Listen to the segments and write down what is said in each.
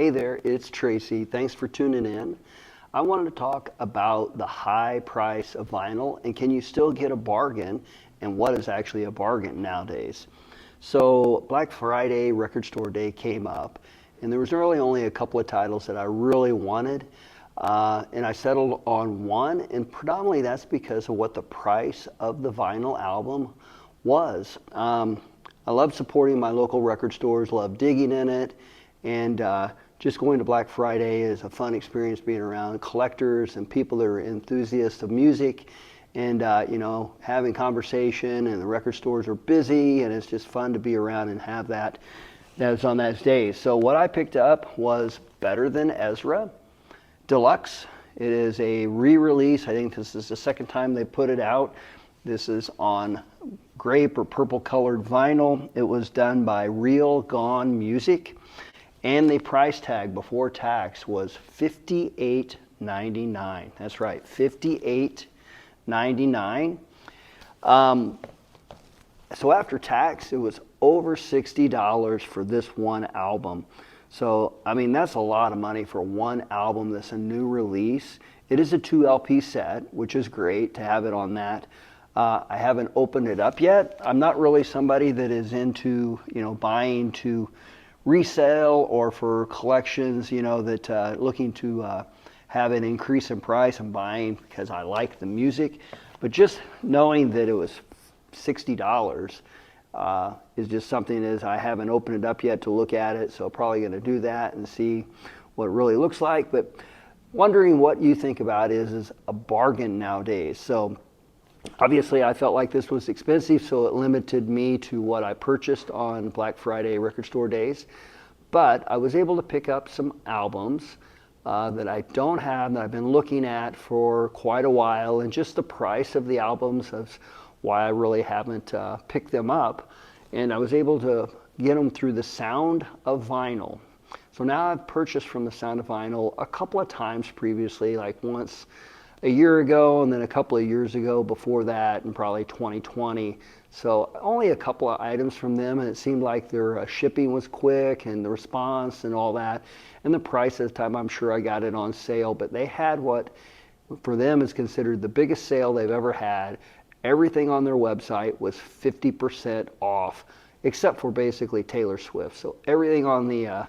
Hey there, it's Tracy. Thanks for tuning in. I wanted to talk about the high price of vinyl and can you still get a bargain and what is actually a bargain nowadays. So Black Friday Record Store Day came up and there was really only a couple of titles that I really wanted and I settled on one, and predominantly that's because of what the price of the vinyl album was. I love supporting my local record stores, love digging in it, and just going to Black Friday is a fun experience being around collectors and people that are enthusiasts of music, and having conversation, and the record stores are busy and it's just fun to be around and have that's on those days. So what I picked up was Better Than Ezra Deluxe. It is a re-release. I think this is the second time they put it out. This is on grape or purple colored vinyl. It was done by Real Gone Music, and the price tag before tax was $58.99. That's right, $58.99. So after tax, it was over $60 for this one album. So, I mean, that's a lot of money for one album that's a new release. It is a 2 LP set, which is great to have it on that. I haven't opened it up yet. I'm not really somebody that is into, buying to resale or for collections, that looking to have an increase in price. I'm buying because I like the music. But just knowing that it was $60 is just something as I haven't opened it up yet to look at it, so probably going to do that and see what it really looks like. But wondering what you think about is a bargain nowadays. So obviously I felt like this was expensive, so it limited me to what I purchased on Black Friday Record Store Days. But I was able to pick up some albums that I don't have, that I've been looking at for quite a while, and just the price of the albums is why I really haven't picked them up. And I was able to get them through the Sound of Vinyl. So now I've purchased from the Sound of Vinyl a couple of times previously, like once a year ago and then a couple of years ago before that, and probably 2020. So only a couple of items from them, and it seemed like their shipping was quick and the response and all that. And the price at the time, I'm sure I got it on sale, but they had what for them is considered the biggest sale they've ever had. Everything on their website was 50% off, except for basically Taylor Swift. So everything on the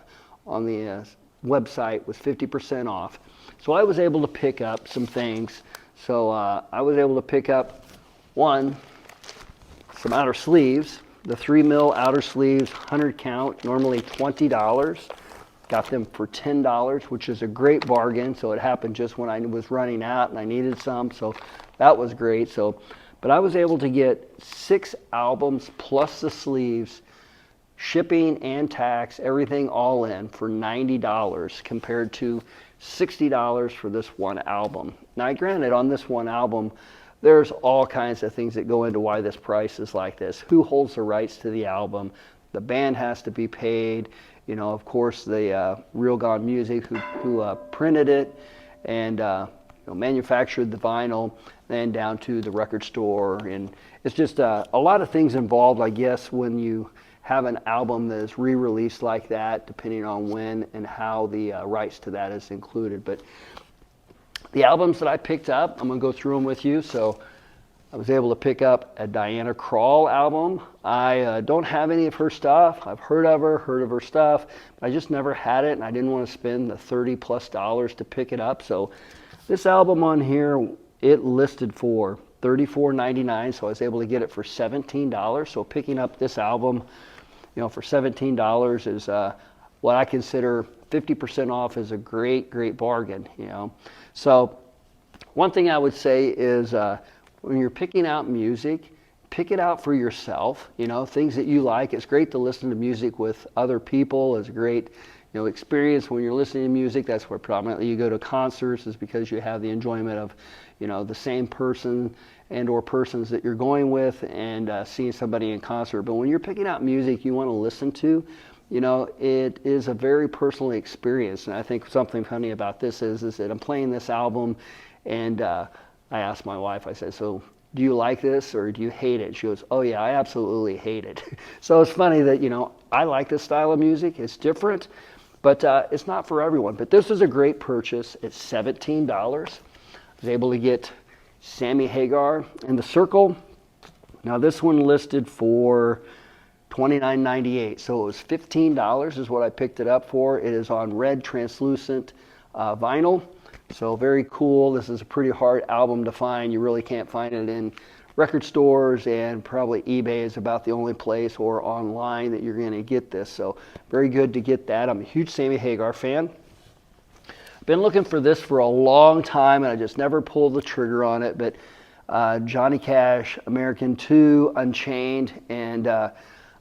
website was 50% off. So I was able to pick up some things. So I was able to pick up some outer sleeves, the 3mm outer sleeves, 100 count, normally $20. Got them for $10, which is a great bargain. So it happened just when I was running out and I needed some. So that was great. But I was able to get 6 albums plus the sleeves, shipping and tax, everything all in for $90 compared to $60 for this one album. Now, granted, on this one album, there's all kinds of things that go into why this price is like this. Who holds the rights to the album? The band has to be paid. Of course, the Real Gone Music who printed it and manufactured the vinyl, then down to the record store. And it's just a lot of things involved, I guess, when you have an album that is re-released like that, depending on when and how the rights to that is included. But the albums that I picked up, I'm going to go through them with you. So I was able to pick up a Diana Krall album. I don't have any of her stuff. I've heard of her stuff, but I just never had it, and I didn't want to spend the $30+ to pick it up. So this album on here, it listed for $34.99, so I was able to get it for $17. So picking up this album, for $17 is what I consider 50% off is a great, great bargain. So one thing I would say is when you're picking out music, pick it out for yourself. Things that you like. It's great to listen to music with other people. It's a great experience when you're listening to music. That's where predominantly you go to concerts, is because you have the enjoyment of the same person and or persons that you're going with, and seeing somebody in concert. But when you're picking out music you want to listen to, it is a very personal experience. And I think something funny about this is that I'm playing this album, and I asked my wife, I said, so do you like this or do you hate it? She goes, oh yeah, I absolutely hate it. So it's funny that, I like this style of music. It's different, But it's not for everyone. But this is a great purchase. It's $17. I was able to get Sammy Hagar in the Circle. Now this one listed for $29.98, so it was $15 is what I picked it up for. It is on red translucent vinyl, so very cool. This is a pretty hard album to find. You really can't find it in record stores, and probably eBay is about the only place, or online, that you're going to get this. So very good to get that. I'm a huge Sammy Hagar fan. Been looking for this for a long time, and I just never pulled the trigger on it. But Johnny Cash, American 2, Unchained, and I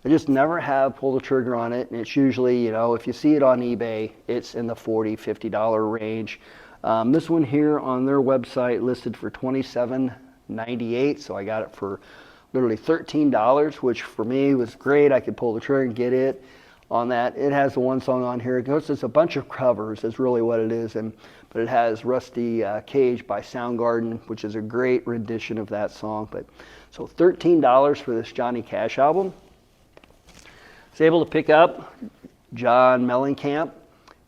just never have pulled the trigger on it. And it's usually, you know, if you see it on eBay, it's in the $40, $50 range. This one here on their website listed for $27.98, so I got it for literally $13, which for me was great. I could pull the trigger and get it on that. It has the one song on here. It's a bunch of covers is really what it is, but it has Rusty Cage by Soundgarden, which is a great rendition of that song. But so $13 for this Johnny Cash album. I was able to pick up John Mellencamp.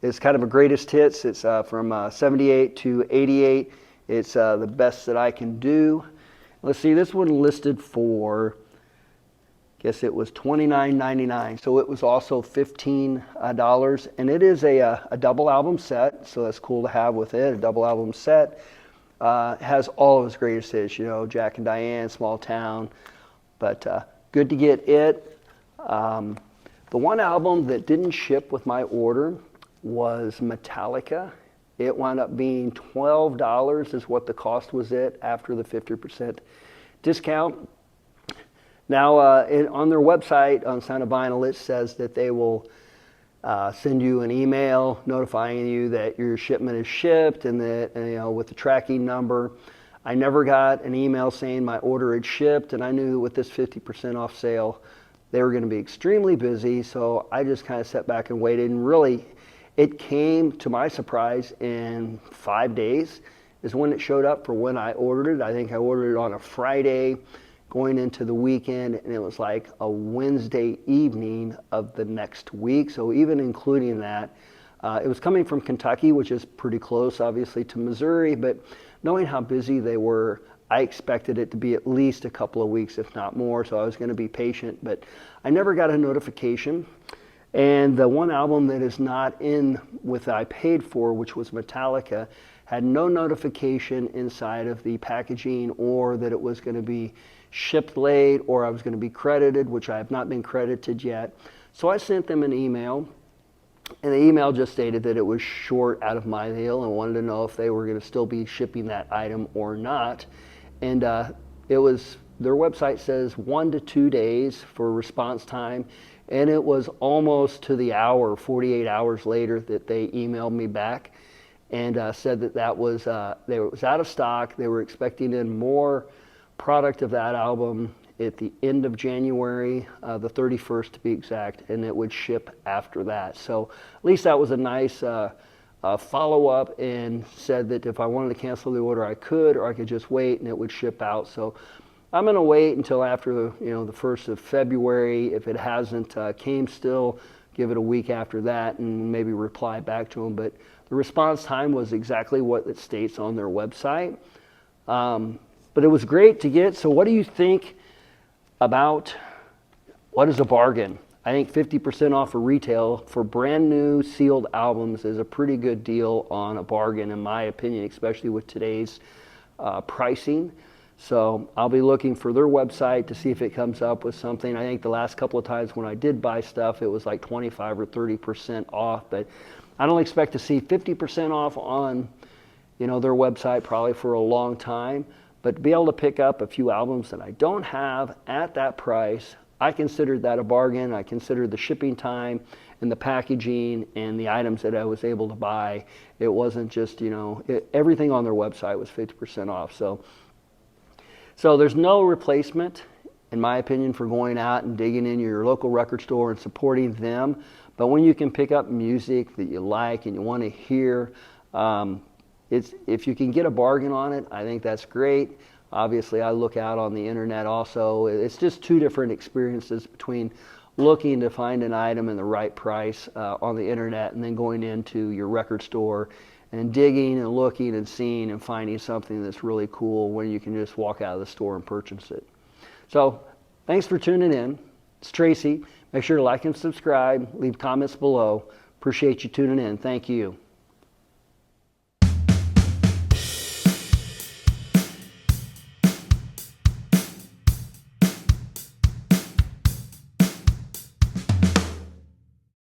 It's kind of a greatest hits. It's from 78 to 88. It's the best that I can do. Let's see, this one listed for, I guess it was $29.99, so it was also $15, and it is a double album set, so that's cool to have with it, a double album set. Has all of his greatest hits, you know, Jack and Diane, Small Town, but good to get it. The one album that didn't ship with my order was Metallica. It wound up being $12 is what the cost was it after the 50% discount. Now, on their website, on Sound of Vinyl, it says that they will send you an email notifying you that your shipment is shipped, and that, you know, with the tracking number. I never got an email saying my order had shipped, and I knew that with this 50% off sale, they were going to be extremely busy, so I just kind of sat back and waited, and really, it came, to my surprise, in 5 days is when it showed up for when I ordered it. I think I ordered it on a Friday going into the weekend, and it was like a Wednesday evening of the next week. So even including that, it was coming from Kentucky, which is pretty close, obviously, to Missouri, but knowing how busy they were, I expected it to be at least a couple of weeks, if not more, so I was going to be patient, but I never got a notification. And the one album that is not in with I paid for, which was Metallica, had no notification inside of the packaging, or that it was going to be shipped late, or I was going to be credited, which I have not been credited yet. So I sent them an email, and the email just stated that it was short out of my deal and wanted to know if they were going to still be shipping that item or not. And it was, their website says 1 to 2 days for response time. And it was almost to the hour, 48 hours later, that they emailed me back and said that it was out of stock. They were expecting in more product of that album at the end of January, the 31st to be exact, and it would ship after that. So at least that was a nice follow-up, and said that if I wanted to cancel the order, I could, or I could just wait and it would ship out. So I'm going to wait until after the 1st of February. If it hasn't came still, give it a week after that and maybe reply back to them. But the response time was exactly what it states on their website. But it was great to get. So what do you think about what is a bargain? I think 50% off of retail for brand new sealed albums is a pretty good deal on a bargain, in my opinion, especially with today's pricing. So I'll be looking for their website to see if it comes up with something. I think the last couple of times when I did buy stuff, it was like 25 or 30% off, but I don't expect to see 50% off on, their website probably for a long time. But to be able to pick up a few albums that I don't have at that price, I considered that a bargain. I considered the shipping time and the packaging and the items that I was able to buy. It wasn't just, everything on their website was 50% off. So there's no replacement, in my opinion, for going out and digging in your local record store and supporting them. But when you can pick up music that you like and you want to hear, if you can get a bargain on it, I think that's great. Obviously, I look out on the internet also. It's just two different experiences between looking to find an item in the right price on the internet, and then going into your record store and digging and looking and seeing and finding something that's really cool when you can just walk out of the store and purchase it. So thanks for tuning in. It's Tracy. Make sure to like and subscribe, leave comments below. Appreciate you tuning in. Thank you.